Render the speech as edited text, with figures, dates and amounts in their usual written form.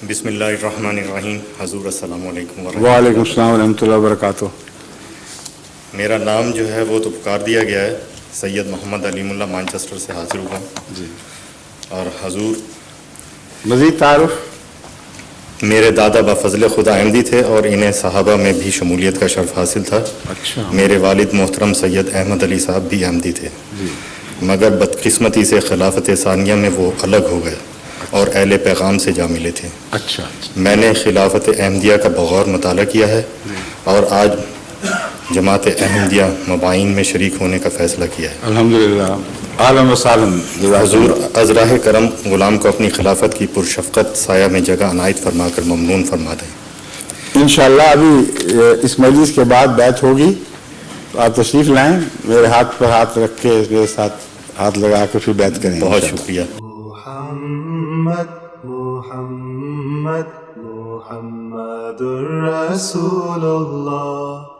بسم اللہ الرحمن الرحیم. حضور السلام علیکم ورحمۃ وعلیکم السلام ورحمۃ اللہ وبرکاتہ. میرا نام جو ہے وہ تو پکار دیا گیا ہے. سید محمد علیم اللہ مانچسٹر سے حاضر ہوا ہوں. جی اور حضور مزید تعارف. میرے دادا بفضل خدا احمدی تھے اور انہیں صحابہ میں بھی شمولیت کا شرف حاصل تھا. اچھا. میرے والد محترم سید احمد علی صاحب بھی احمدی تھے. جی مگر بدقسمتی سے خلافت ثانیہ میں وہ الگ ہو گئے اور اہل پیغام سے جا ملے تھے. اچھا. میں نے خلافت احمدیہ کا بغور مطالعہ کیا ہے اور آج جماعت احمدیہ مبائن میں شریک ہونے کا فیصلہ کیا ہے. الحمدللہ. اہلا و سہلا. حضور از راہ کرم غلام کو اپنی خلافت کی پرشفقت سایہ میں جگہ عنایت فرما کر ممنون فرما دیں. انشاءاللہ ابھی اس مجلس کے بعد بیعت ہوگی تو آپ تشریف لائیں. میرے ہاتھ پر ہاتھ رکھ کے میرے ساتھ ہاتھ لگا کے پھر بیعت کریں. بہت شکریہ. محمد محمد محمد رسول اللہ.